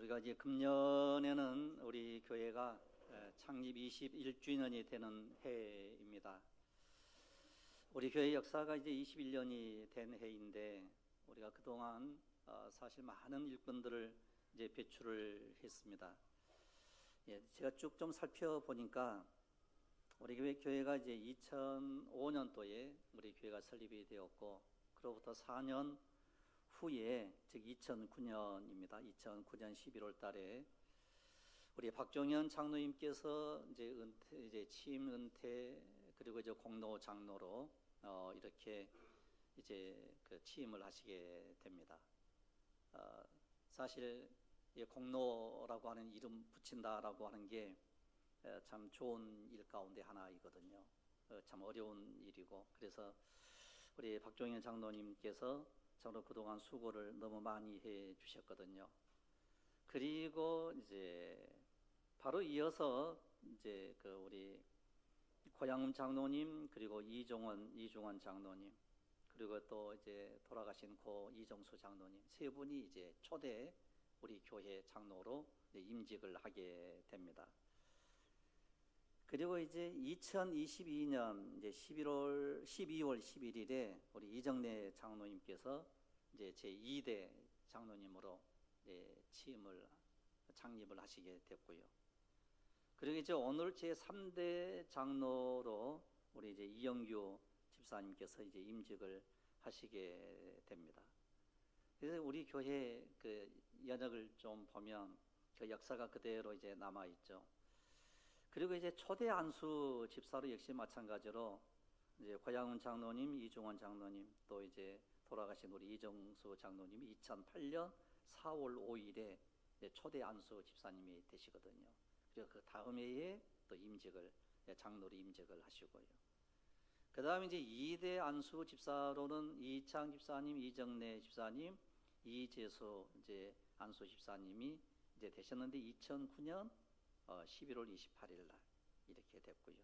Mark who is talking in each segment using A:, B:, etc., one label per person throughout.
A: 우리가 이제 금년에는 우리 교회가 창립 21주년이 되는 해입니다. 우리 교회 역사가 이제 21년이 된 해인데 우리가 그동안 사실 많은 일꾼들을 이제 배출을 했습니다. 제가 쭉 좀 살펴보니까 우리 교회가 이제 2005년도에 우리 교회가 설립이 되었고, 그로부터 4년 후에, 즉 2009년입니다. 2009년 11월 달에 우리 박종현 장로님께서 이제 취임 은퇴 그리고 이제 공로 장로로 이렇게 이제 그 취임을 하시게 됩니다. 사실 공로라고 하는 이름 붙인다라고 하는 게 참 좋은 일 가운데 하나이거든요. 참 어려운 일이고, 그래서 우리 박종현 장로님께서 저로 그동안 수고를 너무 많이 해 주셨거든요. 그리고 이제 바로 이어서 이제 그 우리 고양음 장로님, 그리고 이중원 장로님, 그리고 또 이제 돌아가신 고 이정수 장로님, 세 분이 이제 초대 우리 교회 장로로 임직을 하게 됩니다. 그리고 이제 2022년 이제 12월 11일에 우리 이정래 장로님께서 이제 제 2대 장로님으로 이제 창립을 하시게 됐고요. 그리고 이제 오늘 제 3대 장로로 우리 이제 이영규 집사님께서 이제 임직을 하시게 됩니다. 그래서 우리 교회 그 연역을 좀 보면 그 역사가 그대로 이제 남아 있죠. 그리고 이제 초대 안수 집사로 역시 마찬가지로 이제 고양은 장로님, 이중원 장로님, 또 이제 돌아가신 우리 이정수 장로님이 2008년 4월 5일에 초대 안수 집사님이 되시거든요. 그리고 그 다음 해에 또 장로로 임직을 하시고요. 그 다음에 이제 2대 안수 집사로는 이창 집사님, 이정래 집사님, 이재수 이제 안수 집사님이 이제 되셨는데 2009년 11월 28일 날 이렇게 됐고요.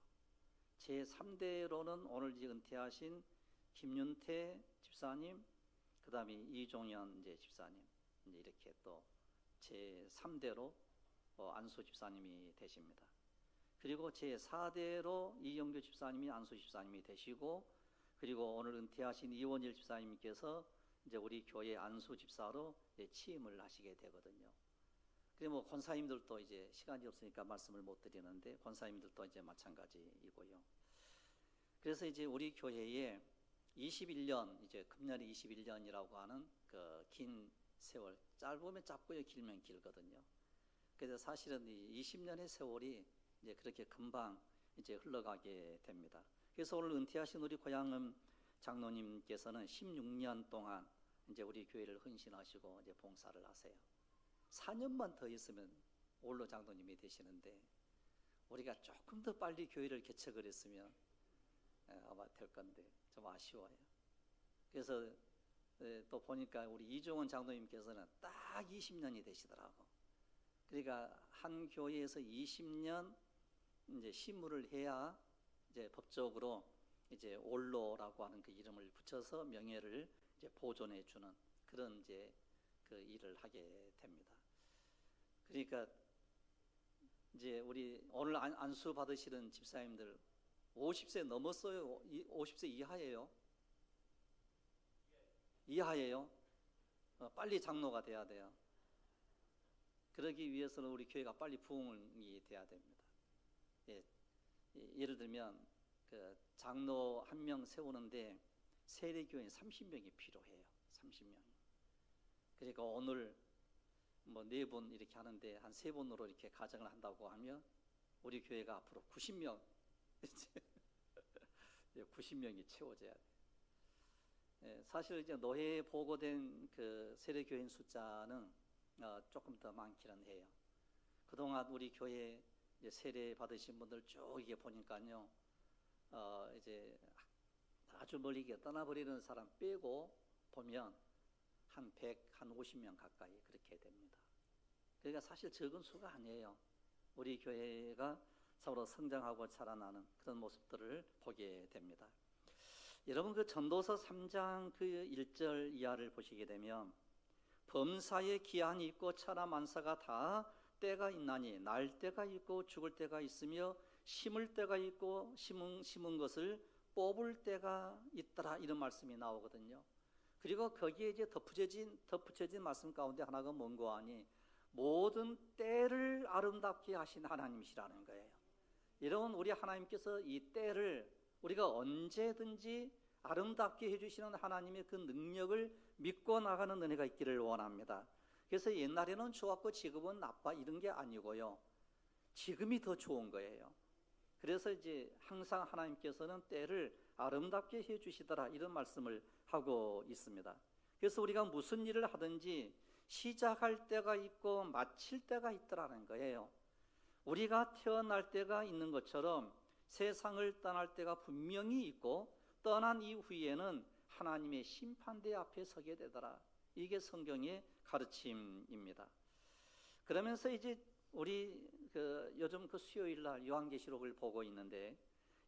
A: 제 3대로는 오늘 은퇴하신 김윤태 집사님, 그 다음에 이종현 이제 집사님, 이제 이렇게 또 제 3대로 안수 집사님이 되십니다. 그리고 제 4대로 이영규 집사님이 안수 집사님이 되시고, 그리고 오늘 은퇴하신 이원일 집사님께서 이제 우리 교회 안수 집사로 취임을 하시게 되거든요. 그리고 권사님들도 이제 시간이 없으니까 말씀을 못 드리는데 권사님들도 이제 마찬가지이고요. 그래서 이제 우리 교회에 21년, 이제 금년이 21년이라고 하는 그 긴 세월, 짧으면 짧고요, 길면 길거든요. 그래서 사실은 이 20년의 세월이 이제 그렇게 금방 이제 흘러가게 됩니다. 그래서 오늘 은퇴하신 우리 고양음 장로님께서는 16년 동안 이제 우리 교회를 헌신하시고 이제 봉사를 하세요. 4년만 더 있으면 올로 장로님이 되시는데 우리가 조금 더 빨리 교회를 개척을 했으면 아마 될 건데 좀 아쉬워요. 그래서 또 보니까 우리 이종원 장로님께서는 딱 20년이 되시더라고. 그러니까 한 교회에서 20년 이제 신무를 해야 이제 법적으로 이제 올로라고 하는 그 이름을 붙여서 명예를 이제 보존해 주는 그런 이제 그 일을 하게 됩니다. 그러니까 이제 우리 오늘 안수 받으시는 집사님들 50세 넘었어요? 50세 이하예요? 이하예요? 빨리 장로가 돼야 돼요. 그러기 위해서는 우리 교회가 빨리 부흥이 돼야 됩니다. 예를 들면 그 장로 한 명 세우는데 세례교인 30명이 필요해요. 30명이. 그러니까 오늘 뭐 4분 이렇게 하는데 한 3분으로 이렇게 가정을 한다고 하면 우리 교회가 앞으로 90명 90명이 채워져야 돼요. 사실 이제 노회에 보고된 그 세례교인 숫자는 조금 더 많기는 해요. 그동안 우리 교회 이제 세례 받으신 분들 쭉 이게 보니까요, 이제 아주 멀리 떠나버리는 사람 빼고 보면 한 100, 한 50명 가까이 그렇게 됩니다. 그러니까 사실 적은 수가 아니에요. 우리 교회가 서로 성장하고 자라나는 그런 모습들을 보게 됩니다. 여러분 그 전도서 3장 그 1절 이하를 보시게 되면 범사에 기한이 있고 천하 만사가 다 때가 있나니 날 때가 있고 죽을 때가 있으며 심을 때가 있고 심은 것을 뽑을 때가 있더라, 이런 말씀이 나오거든요. 그리고 거기에 이제 덧붙여진 말씀 가운데 하나가 뭔가 하니 모든 때를 아름답게 하신 하나님이시라는 거예요. 여러분, 우리 하나님께서 이 때를 우리가 언제든지 아름답게 해주시는 하나님의 그 능력을 믿고 나가는 은혜가 있기를 원합니다. 그래서 옛날에는 좋았고 지금은 나빠 이런 게 아니고요, 지금이 더 좋은 거예요. 그래서 이제 항상 하나님께서는 때를 아름답게 해주시더라, 이런 말씀을 하고 있습니다. 그래서 우리가 무슨 일을 하든지 시작할 때가 있고 마칠 때가 있더라는 거예요. 우리가 태어날 때가 있는 것처럼 세상을 떠날 때가 분명히 있고 떠난 이후에는 하나님의 심판대 앞에 서게 되더라. 이게 성경의 가르침입니다. 그러면서 이제 우리 요즘 수요일 날 요한계시록을 보고 있는데,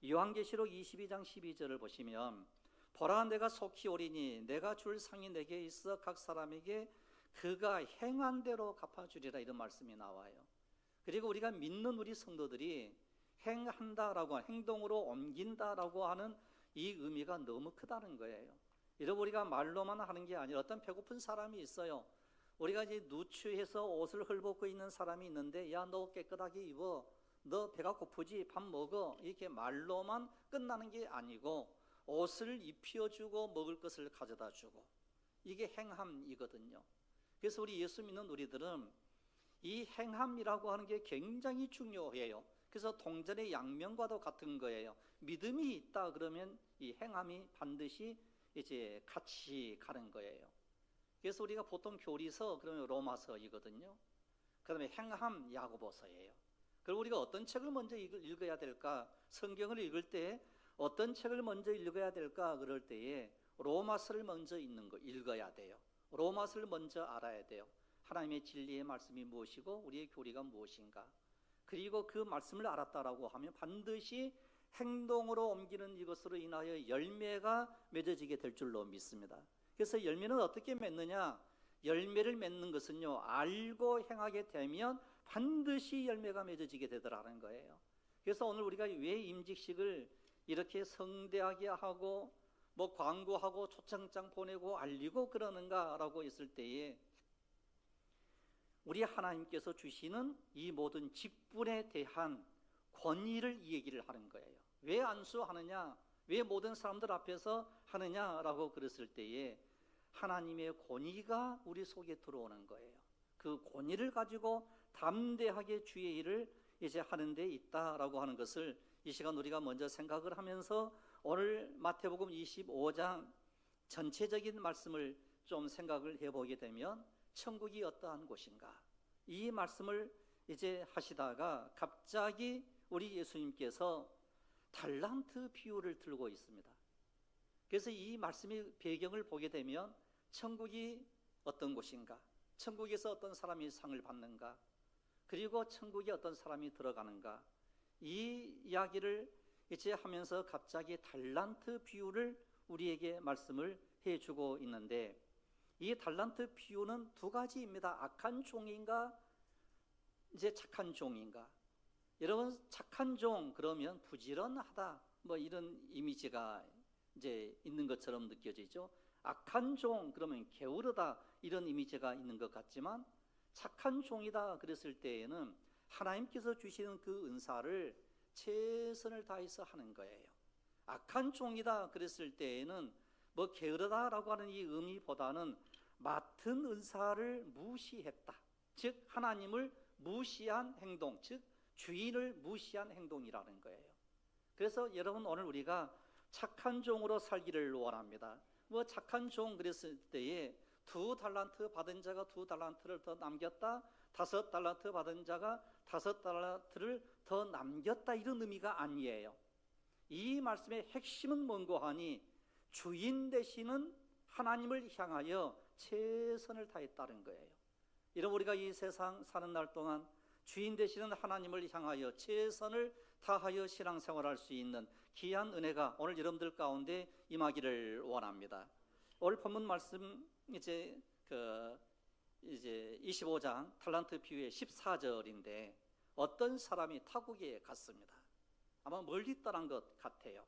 A: 요한계시록 22장 12절을 보시면 보라 내가 속히 오리니 내가 줄 상이 내게 있어 각 사람에게 그가 행한 대로 갚아주리라, 이런 말씀이 나와요. 그리고 우리가 믿는 우리 성도들이 행한다라고, 행동으로 옮긴다라고 하는 이 의미가 너무 크다는 거예요. 여러분, 우리가 말로만 하는 게 아니라 어떤 배고픈 사람이 있어요. 우리가 이제 누추해서 옷을 헐벗고 있는 사람이 있는데, 야, 너 깨끗하게 입어, 너 배가 고프지, 밥 먹어, 이렇게 말로만 끝나는 게 아니고 옷을 입혀주고 먹을 것을 가져다 주고, 이게 행함이거든요. 그래서 우리 예수 믿는 우리들은 이 행함이라고 하는 게 굉장히 중요해요. 그래서 동전의 양면과도 같은 거예요. 믿음이 있다 그러면 이 행함이 반드시 이제 같이 가는 거예요. 그래서 우리가 보통 교리서 그러면 로마서이거든요. 그 다음에 행함 야고보서예요. 그리고 우리가 어떤 책을 먼저 읽어야 될까, 성경을 읽을 때 어떤 책을 먼저 읽어야 될까, 그럴 때에 로마서를 먼저 읽어야 돼요. 로마서를 먼저 알아야 돼요. 하나님의 진리의 말씀이 무엇이고 우리의 교리가 무엇인가. 그리고 그 말씀을 알았다라고 하면 반드시 행동으로 옮기는 이것으로 인하여 열매가 맺어지게 될 줄로 믿습니다. 그래서 열매는 어떻게 맺느냐? 열매를 맺는 것은요, 알고 행하게 되면 반드시 열매가 맺어지게 되더라는 거예요. 그래서 오늘 우리가 왜 임직식을 이렇게 성대하게 하고 뭐 광고하고 초청장 보내고 알리고 그러는가라고 했을 때에 우리 하나님께서 주시는 이 모든 직분에 대한 권위를 이 얘기를 하는 거예요. 왜 안수하느냐, 왜 모든 사람들 앞에서 하느냐라고 그랬을 때에 하나님의 권위가 우리 속에 들어오는 거예요. 그 권위를 가지고 담대하게 주의 일을 이제 하는 데 있다라고 하는 것을 이 시간 우리가 먼저 생각을 하면서 오늘 마태복음 25장 전체적인 말씀을 좀 생각을 해보게 되면 천국이 어떠한 곳인가, 이 말씀을 이제 하시다가 갑자기 우리 예수님께서 달란트 비유를 들고 있습니다. 그래서 이 말씀의 배경을 보게 되면 천국이 어떤 곳인가, 천국에서 어떤 사람이 상을 받는가, 그리고 천국에 어떤 사람이 들어가는가, 이 이야기를 이제 하면서 갑자기 달란트 비유를 우리에게 말씀을 해주고 있는데, 이 달란트 비유는 두 가지입니다. 악한 종인가, 이제 착한 종인가. 여러분, 착한 종 그러면 부지런하다, 뭐 이런 이미지가 이제 있는 것처럼 느껴지죠. 악한 종 그러면 게으르다, 이런 이미지가 있는 것 같지만, 착한 종이다 그랬을 때에는 하나님께서 주시는 그 은사를 최선을 다해서 하는 거예요. 악한 종이다 그랬을 때에는 뭐 게으르다라고 하는 이 의미보다는 맡은 은사를 무시했다, 즉 하나님을 무시한 행동, 즉 주인을 무시한 행동이라는 거예요. 그래서 여러분, 오늘 우리가 착한 종으로 살기를 원합니다. 뭐 착한 종 그랬을 때에 2달란트 받은 자가 2달란트를 더 남겼다, 5달란트 받은 자가 5달란트를 더 남겼다, 이런 의미가 아니에요. 이 말씀의 핵심은 뭔가 하니 주인 되시는 하나님을 향하여 최선을 다했다는 거예요. 이런 우리가 이 세상 사는 날 동안 주인 되시는 하나님을 향하여 최선을 다하여 신앙생활할 수 있는 귀한 은혜가 오늘 여러분들 가운데 임하기를 원합니다. 오늘 본문 말씀 이제 이제 25장 탈란트 비유의 14절인데 어떤 사람이 타국에 갔습니다. 아마 멀리 떠난 것 같아요.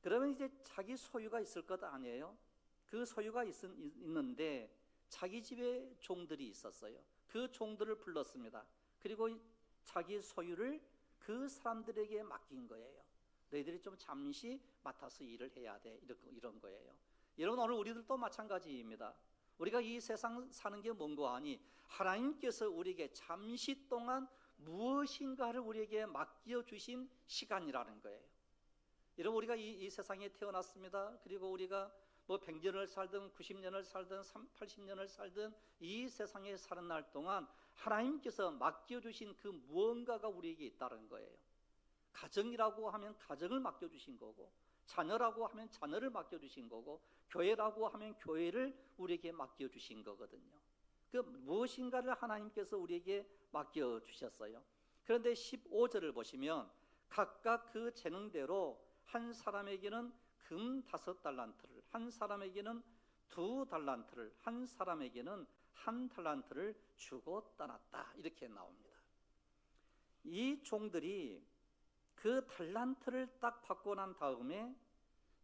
A: 그러면 이제 자기 소유가 있을 것 아니에요? 그 소유가 있는데 자기 집에 종들이 있었어요. 그 종들을 불렀습니다. 그리고 자기 소유를 그 사람들에게 맡긴 거예요. 너희들이 좀 잠시 맡아서 일을 해야 돼, 이런 거예요. 여러분, 오늘 우리들도 마찬가지입니다. 우리가 이 세상 사는 게 뭔고 하니 하나님께서 우리에게 잠시 동안 무엇인가를 우리에게 맡겨주신 시간이라는 거예요. 여러분, 우리가 이 세상에 태어났습니다. 그리고 우리가 뭐 100년을 살든 90년을 살든 80년을 살든 이 세상에 사는 날 동안 하나님께서 맡겨주신 그 무언가가 우리에게 있다는 거예요. 가정이라고 하면 가정을 맡겨주신 거고, 자녀라고 하면 자녀를 맡겨주신 거고, 교회라고 하면 교회를 우리에게 맡겨주신 거거든요. 그 무엇인가를 하나님께서 우리에게 맡겨주셨어요. 그런데 15절을 보시면 각각 그 재능대로 한 사람에게는 금 5달란트를, 한 사람에게는 2달란트를, 한 사람에게는 1달란트를 주고 떠났다, 이렇게 나옵니다. 이 종들이 그 달란트를 딱 받고 난 다음에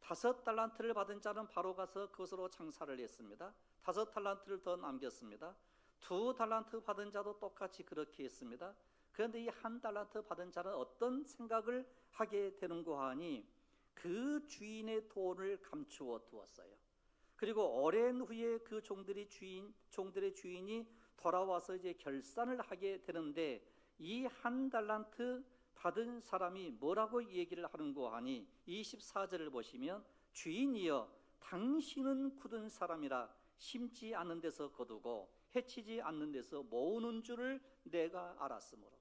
A: 5달란트를 받은 자는 바로 가서 그것으로 장사를 했습니다. 5달란트를 더 남겼습니다. 2달란트 받은 자도 똑같이 그렇게 했습니다. 그런데 이 1달란트 받은 자는 어떤 생각을 하게 되는고 하니 그 주인의 돈을 감추어 두었어요. 그리고 오랜 후에 그 종들의 주인이 돌아와서 이제 결산을 하게 되는데 이 1달란트 받은 사람이 뭐라고 얘기를 하는고 하니 24절을 보시면 주인이여 당신은 굳은 사람이라 심지 않는 데서 거두고 해치지 않는 데서 모으는 줄을 내가 알았으므로.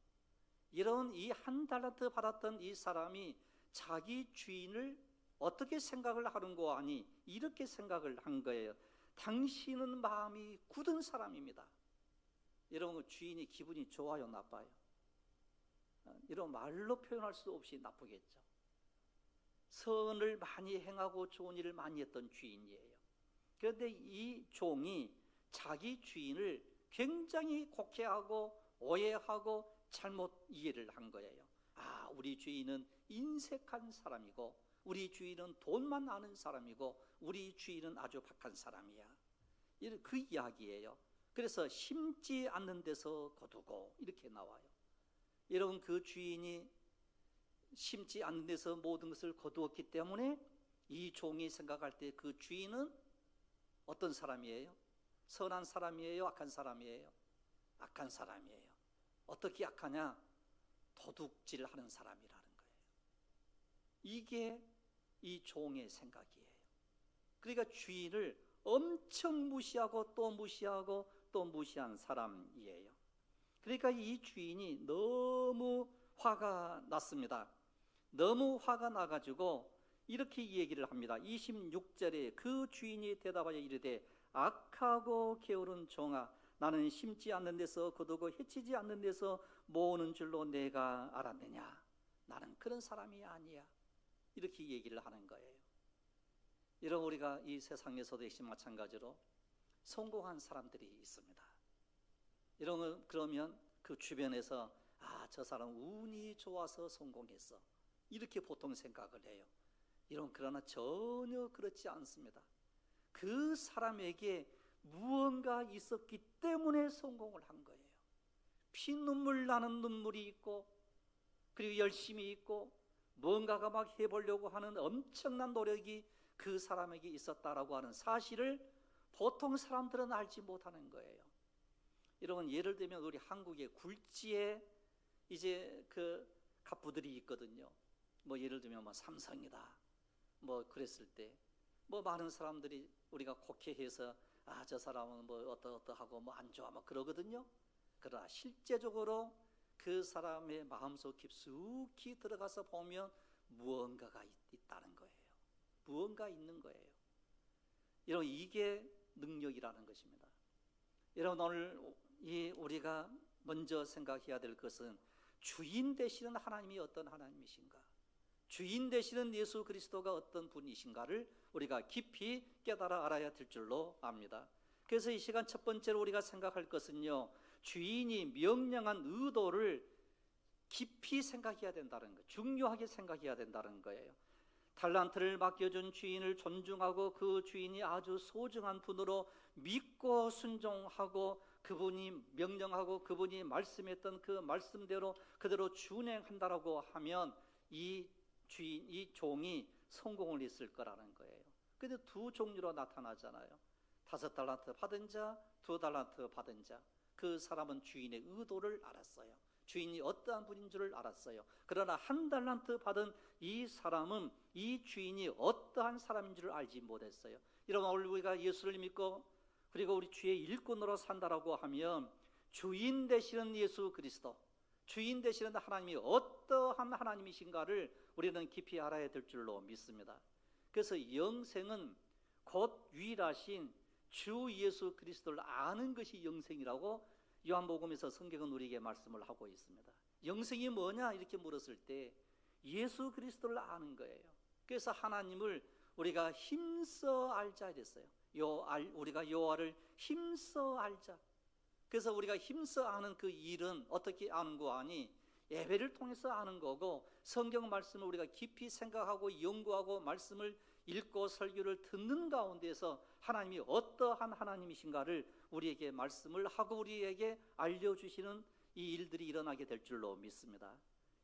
A: 이런 이 1달란트 받았던 이 사람이 자기 주인을 어떻게 생각을 하는고 하니 이렇게 생각을 한 거예요. 당신은 마음이 굳은 사람입니다. 여러분, 주인이 기분이 좋아요, 나빠요? 이런 말로 표현할 수 없이 나쁘겠죠. 선을 많이 행하고 좋은 일을 많이 했던 주인이에요. 그런데 이 종이 자기 주인을 굉장히 곡해하고 오해하고 잘못 이해를 한 거예요. 아, 우리 주인은 인색한 사람이고 우리 주인은 돈만 아는 사람이고 우리 주인은 아주 박한 사람이야, 그 이야기예요. 그래서 심지 않는 데서 거두고 이렇게 나와요. 여러분, 그 주인이 심지 않는 데서 모든 것을 거두었기 때문에 이 종이 생각할 때 그 주인은 어떤 사람이에요? 선한 사람이에요? 악한 사람이에요? 악한 사람이에요. 어떻게 악하냐? 도둑질하는 사람이라는 거예요. 이게 이 종의 생각이에요. 그러니까 주인을 엄청 무시하고 또 무시하고 또 무시한 사람이에요. 그러니까 이 주인이 너무 화가 났습니다. 너무 화가 나가지고 이렇게 얘기를 합니다. 26절에 그 주인이 대답하여 이르되 악하고 게으른 종아, 나는 심지 않는 데서 거두고 해치지 않는 데서 모으는 줄로 내가 알았느냐? 나는 그런 사람이 아니야. 이렇게 얘기를 하는 거예요. 여러분, 우리가 이 세상에서도 역시 마찬가지로 성공한 사람들이 있습니다. 이런, 그러면 그 주변에서 아, 저 사람 운이 좋아서 성공했어, 이렇게 보통 생각을 해요. 그러나 전혀 그렇지 않습니다. 그 사람에게 무언가 있었기 때문에 성공을 한 거예요. 피눈물 나는 눈물이 있고 그리고 열심히 있고 뭔가가 막 해보려고 하는 엄청난 노력이 그 사람에게 있었다라고 하는 사실을 보통 사람들은 알지 못하는 거예요. 여러분, 예를 들면 우리 한국의 굴지에 이제 그 갑부들이 있거든요. 뭐 예를 들면 뭐 삼성이다, 뭐 그랬을 때 뭐 많은 사람들이 우리가 곡해해서 아, 저 사람은 뭐 어떠하고 뭐 안 좋아 막 그러거든요. 그러나 실제적으로 그 사람의 마음속 깊숙이 들어가서 보면 무언가가 있다는 거예요. 무언가 있는 거예요. 여러분, 이게 능력이라는 것입니다. 여러분, 오늘 우리가 먼저 생각해야 될 것은 주인 되시는 하나님이 어떤 하나님이신가, 주인 되시는 예수 그리스도가 어떤 분이신가를 우리가 깊이 깨달아 알아야 될 줄로 압니다. 그래서 이 시간 첫 번째로 우리가 생각할 것은요, 주인이 명령한 의도를 깊이 생각해야 된다는 거예요. 중요하게 생각해야 된다는 거예요. 달란트를 맡겨준 주인을 존중하고 그 주인이 아주 소중한 분으로 믿고 순종하고 그분이 명령하고 그분이 말씀했던 그 말씀대로 그대로 준행한다라고 하면 이 주인, 이 종이 성공을 했을 거라는 거예요. 근데 두 종류로 나타나잖아요. 5달란트 받은 자, 2달란트 받은 자. 그 사람은 주인의 의도를 알았어요. 주인이 어떠한 분인 줄을 알았어요. 그러나 1달란트 받은 이 사람은 이 주인이 어떠한 사람인 줄을 알지 못했어요. 여러분, 오늘 우리가 예수를 믿고 그리고 우리 주의 일꾼으로 산다라고 하면 주인 되시는 예수 그리스도, 주인 되시는 하나님이 어떠한 하나님이신가를 우리는 깊이 알아야 될 줄로 믿습니다. 그래서 영생은 곧 유일하신 주 예수 그리스도를 아는 것이 영생이라고 요한복음에서 성경은 우리에게 말씀을 하고 있습니다. 영생이 뭐냐 이렇게 물었을 때 예수 그리스도를 아는 거예요. 그래서 하나님을 우리가 힘써 알자 이랬어요. 우리가 여호와를 힘써 알자. 그래서 우리가 힘써 아는 그 일은 어떻게 아는 거 아니? 예배를 통해서 아는 거고, 성경 말씀을 우리가 깊이 생각하고 연구하고 말씀을 읽고 설교를 듣는 가운데서 하나님이 어떠한 하나님이신가를 우리에게 말씀을 하고 우리에게 알려주시는 이 일들이 일어나게 될 줄로 믿습니다.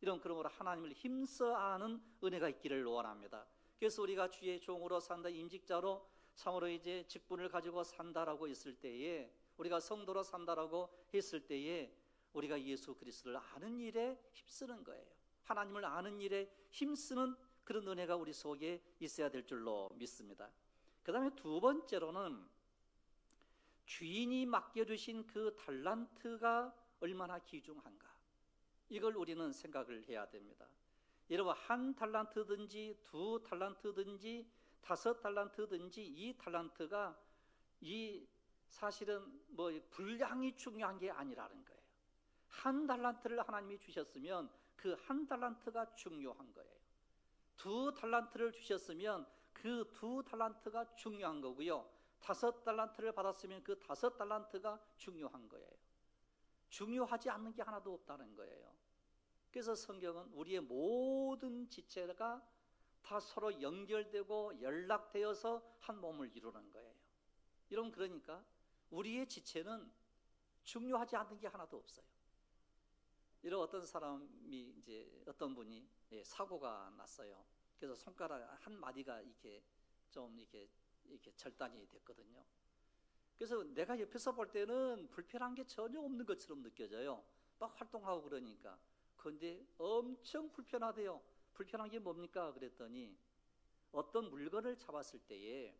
A: 그러므로 하나님을 힘써 아는 은혜가 있기를 원합니다. 그래서 우리가 주의 종으로 산다, 임직자로 참으로 이제 직분을 가지고 산다라고 했을 때에, 우리가 성도로 산다라고 했을 때에 우리가 예수 그리스도를 아는 일에 힘쓰는 거예요. 하나님을 아는 일에 힘쓰는 그런 은혜가 우리 속에 있어야 될 줄로 믿습니다. 그 다음에 두 번째로는 주인이 맡겨주신 그 달란트가 얼마나 귀중한가, 이걸 우리는 생각을 해야 됩니다. 여러분, 1달란트든지 2달란트든지 5달란트든지 이 달란트가 사실은 분량이 중요한 게 아니라는 거예요. 1달란트를 하나님이 주셨으면 그 1달란트가 중요한 거예요. 2달란트를 주셨으면 그 2달란트가 중요한 거고요. 5달란트를 받았으면 그 5달란트가 중요한 거예요. 중요하지 않는 게 하나도 없다는 거예요. 그래서 성경은 우리의 모든 지체가 다 서로 연결되고 연락되어서 한 몸을 이루는 거예요. 여러분, 그러니까 우리의 지체는 중요하지 않은 게 하나도 없어요. 이런 어떤 분이 사고가 났어요. 그래서 손가락 한 마디가 이렇게 절단이 됐거든요. 그래서 내가 옆에서 볼 때는 불편한 게 전혀 없는 것처럼 느껴져요. 막 활동하고 그러니까. 그런데 엄청 불편하대요. 불편한 게 뭡니까? 그랬더니 어떤 물건을 잡았을 때에,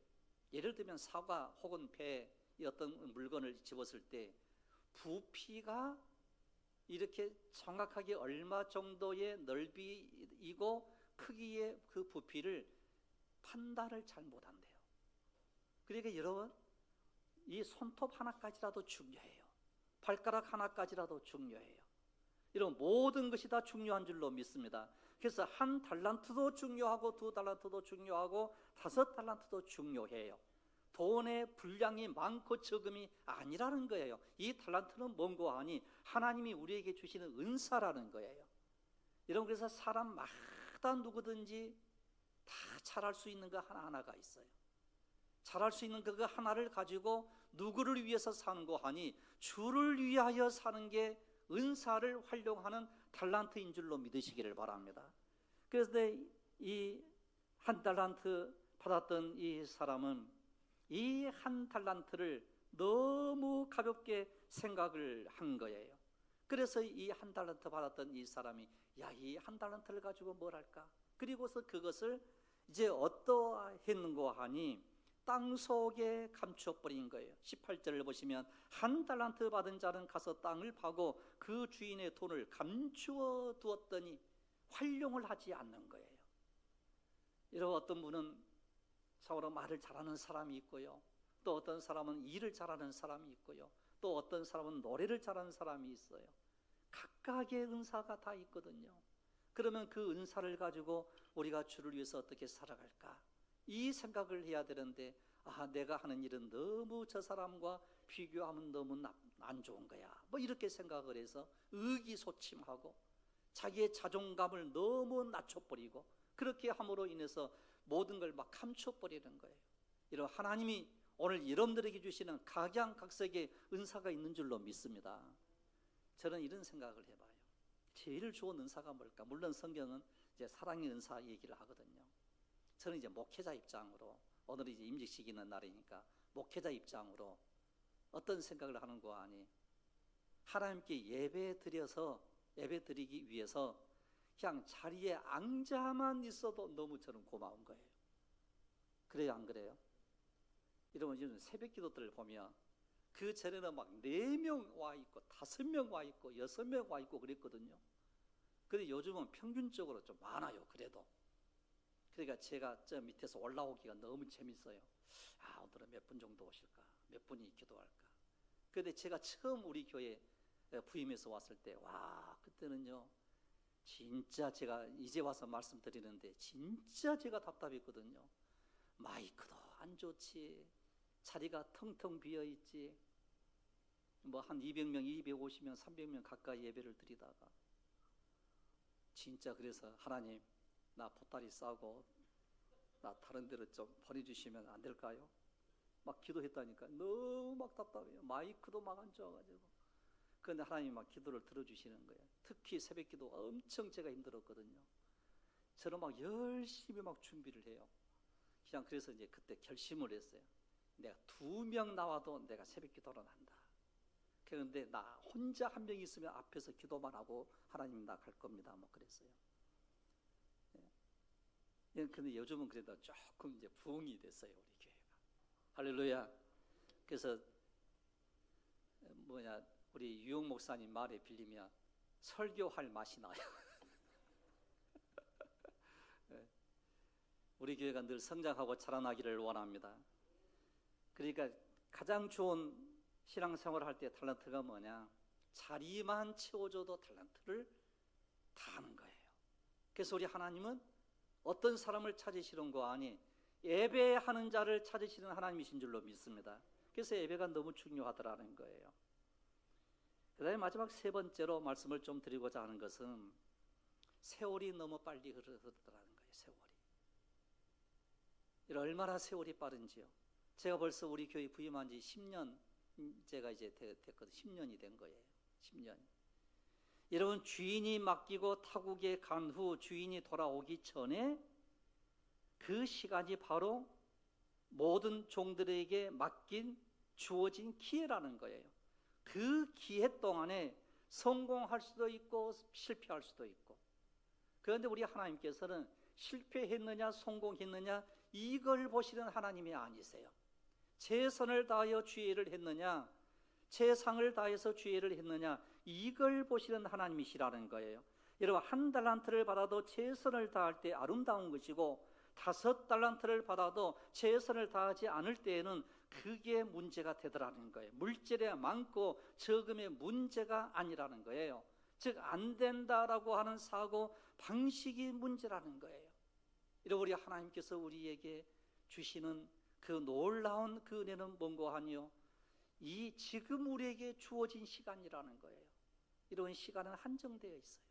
A: 예를 들면 사과 혹은 배, 어떤 물건을 집었을 때 부피가 이렇게 정확하게 얼마 정도의 넓이이고 크기의 그 부피를 판단을 잘 못한대요. 그러니까 여러분, 이 손톱 하나까지라도 중요해요. 발가락 하나까지라도 중요해요. 이런 모든 것이 다 중요한 줄로 믿습니다. 그래서 1달란트도 중요하고 2달란트도 중요하고 5달란트도 중요해요. 돈의 분량이 많고 적음이 아니라는 거예요. 이 달란트는 뭔고 하니 하나님이 우리에게 주시는 은사라는 거예요. 여러분, 그래서 사람마다 누구든지 다 잘할 수 있는 거 하나하나가 있어요. 잘할 수 있는 그거 하나를 가지고 누구를 위해서 사는 거 하니 주를 위하여 사는 게 은사를 활용하는 달란트인 줄로 믿으시기를 바랍니다. 그래서 이 1달란트 받았던 이 사람은 이 1달란트를 너무 가볍게 생각을 한 거예요. 그래서 이 1달란트 받았던 이 사람이 이 1달란트를 가지고 뭘 할까? 그리고서 그것을 이제 어떠했는고 하니 땅속에 감춰버린 거예요. 18절을 보시면 1달란트 받은 자는 가서 땅을 파고 그 주인의 돈을 감추어 두었더니 활용을 하지 않는 거예요. 여러분, 어떤 분은 참으로 말을 잘하는 사람이 있고요, 또 어떤 사람은 일을 잘하는 사람이 있고요, 또 어떤 사람은 노래를 잘하는 사람이 있어요. 각각의 은사가 다 있거든요. 그러면 그 은사를 가지고 우리가 주를 위해서 어떻게 살아갈까, 이 생각을 해야 되는데 내가 하는 일은 너무 저 사람과 비교하면 너무 안 좋은 거야. 뭐 이렇게 생각을 해서 의기소침하고 자기의 자존감을 너무 낮춰버리고 그렇게 함으로 인해서 모든 걸 막 감춰버리는 거예요. 이런 하나님이 오늘 여러분들에게 주시는 각양각색의 은사가 있는 줄로 믿습니다. 저는 이런 생각을 해봐요. 제일 좋은 은사가 뭘까? 물론 성경은 이제 사랑의 은사 얘기를 하거든요. 저는 이제 목회자 입장으로, 오늘은 이제 임직식 있는 날이니까 목회자 입장으로 어떤 생각을 하는 거 아니? 하나님께 예배 드리기 위해서 그냥 자리에 앉아만 있어도 너무 저는 고마운 거예요. 그래요, 안 그래요? 여러분, 요즘 새벽 기도들을 보면 그 전에는 막 4명 와 있고 5명 와 있고 6명 와 있고 그랬거든요. 근데 요즘은 평균적으로 좀 많아요. 그래도. 그러니까 제가 저 밑에서 올라오기가 너무 재밌어요. 오늘은 몇 분 정도 오실까? 몇 분이 기도할까? 근데 제가 처음 우리 교회 부임해서 왔을 때, 그때는요, 진짜 제가 이제 와서 말씀드리는데 진짜 제가 답답했거든요. 마이크도 안 좋지, 자리가 텅텅 비어있지, 뭐 한 200명, 250명, 300명 가까이 예배를 드리다가 진짜 그래서 하나님, 나 보따리 싸고 나 다른 데로 좀 보내주시면 안 될까요? 막 기도했다니까. 너무 막 답답해요. 마이크도 막 안 좋아가지고. 그런데 하나님이 막 기도를 들어주시는 거예요. 특히 새벽 기도 엄청 제가 힘들었거든요. 저는 막 열심히 막 준비를 해요. 그냥 그래서 이제 그때 결심을 했어요. 내가 2명 나와도 내가 새벽 기도를 한다. 그런데 나 혼자 1명 있으면 앞에서 기도만 하고 하나님 나 갈 겁니다. 뭐 그랬어요. 근데 요즘은 그래도 조금 이제 부흥이 됐어요, 우리 교회가. 할렐루야. 그래서 우리 유영 목사님 말에 빌리면 설교할 맛이 나요. 우리 교회가 늘 성장하고 자라나기를 원합니다. 그러니까 가장 좋은 신앙생활을 할 때 탤런트가 뭐냐? 자리만 채워줘도 탤런트를 다 하는 거예요. 그래서 우리 하나님은 어떤 사람을 찾으시는 거 아니? 예배하는 자를 찾으시는 하나님이신 줄로 믿습니다. 그래서 예배가 너무 중요하더라는 거예요. 그 다음에 마지막 3번째로 말씀을 좀 드리고자 하는 것은 세월이 너무 빨리 흐르더라는 거예요. 세월이. 얼마나 세월이 빠른지요. 제가 벌써 우리 교회 부임한 지 10년, 제가 이제 됐거든요. 10년이 된 거예요. 10년. 여러분, 주인이 맡기고 타국에 간 후 주인이 돌아오기 전에 그 시간이 바로 모든 종들에게 주어진 기회라는 거예요. 그 기회 동안에 성공할 수도 있고 실패할 수도 있고. 그런데 우리 하나님께서는 실패했느냐 성공했느냐 이걸 보시는 하나님이 아니세요. 최선을 다하여 주의를 했느냐, 최상을 다해서 주의를 했느냐, 이걸 보시는 하나님이시라는 거예요. 여러분, 1달란트를 받아도 최선을 다할 때 아름다운 것이고 5달란트를 받아도 최선을 다하지 않을 때에는 그게 문제가 되더라는 거예요. 물질에 많고 적음의 문제가 아니라는 거예요. 즉, 안 된다라고 하는 사고 방식이 문제라는 거예요. 이런 우리 하나님께서 우리에게 주시는 그 놀라운 그 은혜는 뭔고 하니요? 이 지금 우리에게 주어진 시간이라는 거예요. 이런 시간은 한정되어 있어요.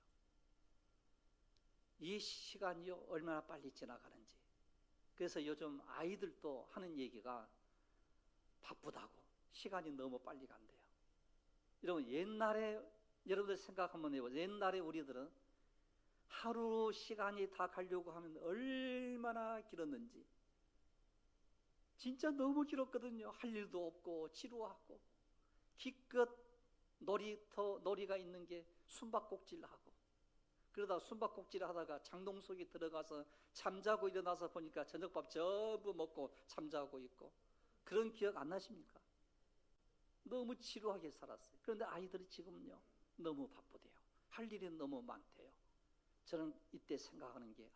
A: 이 시간이요, 얼마나 빨리 지나가는지. 그래서 요즘 아이들도 하는 얘기가 바쁘다고, 시간이 너무 빨리 간대요. 여러분, 옛날에 여러분들 생각 한번 해보세요. 옛날에 우리들은 하루 시간이 다 가려고 하면 얼마나 길었는지. 진짜 너무 길었거든요. 할 일도 없고 지루하고 기껏 놀이가 있는 게 숨바꼭질하고, 그러다 숨바꼭질 하다가 장롱 속에 들어가서 잠자고 일어나서 보니까 저녁밥 전부 먹고 잠자고 있고. 그런 기억 안 나십니까? 너무 지루하게 살았어요. 그런데 아이들이 지금은요, 너무 바쁘대요. 할 일이 너무 많대요. 저는 이때 생각하는 게,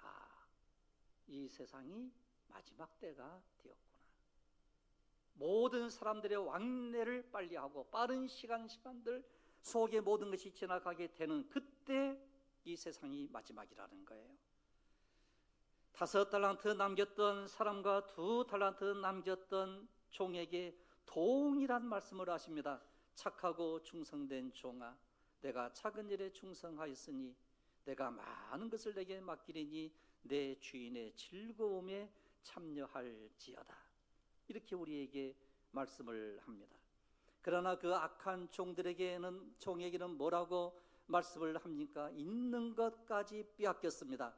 A: 이 세상이 마지막 때가 되었구나. 모든 사람들의 왕래를 빨리 하고 빠른 시간들 속에 모든 것이 지나가게 되는 그때 이 세상이 마지막이라는 거예요. 5달란트 남겼던 사람과 2달란트 남겼던 종에게 동일한 말씀을 하십니다. 착하고 충성된 종아, 내가 작은 일에 충성하였으니 내가 많은 것을 내게 맡기리니 내 주인의 즐거움에 참여할지어다. 이렇게 우리에게 말씀을 합니다. 그러나 그 악한 종에게는 뭐라고 말씀을 합니까? 있는 것까지 빼앗겼습니다.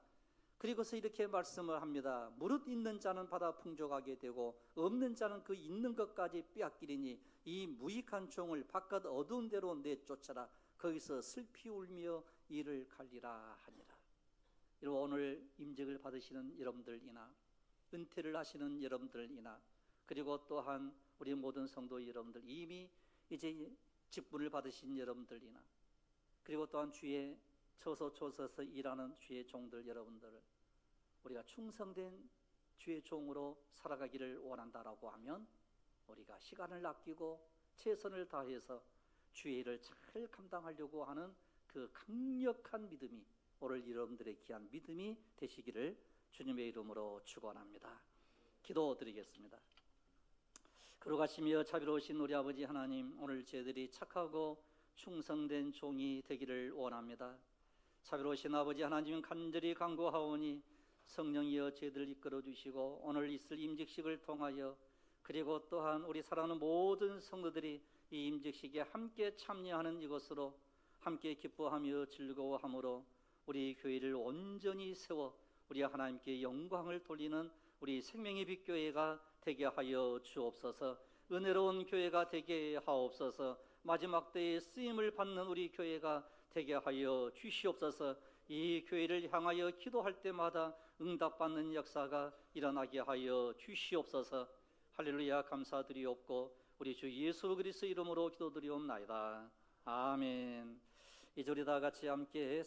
A: 그리고서 이렇게 말씀을 합니다. 무릇 있는 자는 받아 풍족하게 되고 없는 자는 그 있는 것까지 빼앗기리니 이 무익한 종을 바깥 어두운 데로 내쫓아라. 거기서 슬피 울며 이를 갈리라 하니라. 여러분, 오늘 임직을 받으시는 여러분들이나 은퇴를 하시는 여러분들이나 그리고 또한 우리 모든 성도 여러분들, 이미 이제 직분을 받으신 여러분들이나 그리고 또한 주의 초서서 일하는 주의 종들 여러분들을 우리가 충성된 주의 종으로 살아가기를 원한다라고 하면 우리가 시간을 아끼고 최선을 다해서 주의 일을 잘 감당하려고 하는 그 강력한 믿음이 오늘 여러분들의 귀한 믿음이 되시기를 주님의 이름으로 축원합니다. 기도드리겠습니다. 거룩하시며 자비로우신 우리 아버지 하나님, 오늘 저희들이 착하고 충성된 종이 되기를 원합니다. 자비로우신 아버지 하나님, 간절히 간구하오니 성령이여 저희들을 이끌어 주시고 오늘 있을 임직식을 통하여 그리고 또한 우리 사랑하는 모든 성도들이 이 임직식에 함께 참여하는 이것으로 함께 기뻐하며 즐거워함으로 우리 교회를 온전히 세워 우리 하나님께 영광을 돌리는 우리 생명의 빛 교회가 되게 하여 주옵소서. 은혜로운 교회가 되게 하옵소서. 마지막 때에 쓰임을 받는 우리 교회가 되게 하여 주시옵소서. 이 교회를 향하여 기도할 때마다 응답받는 역사가 일어나게 하여 주시옵소서. 할렐루야. 감사드리옵고 우리 주 예수 그리스도 이름으로 기도드리옵나이다. 아멘. 이제 우리 다 같이 함께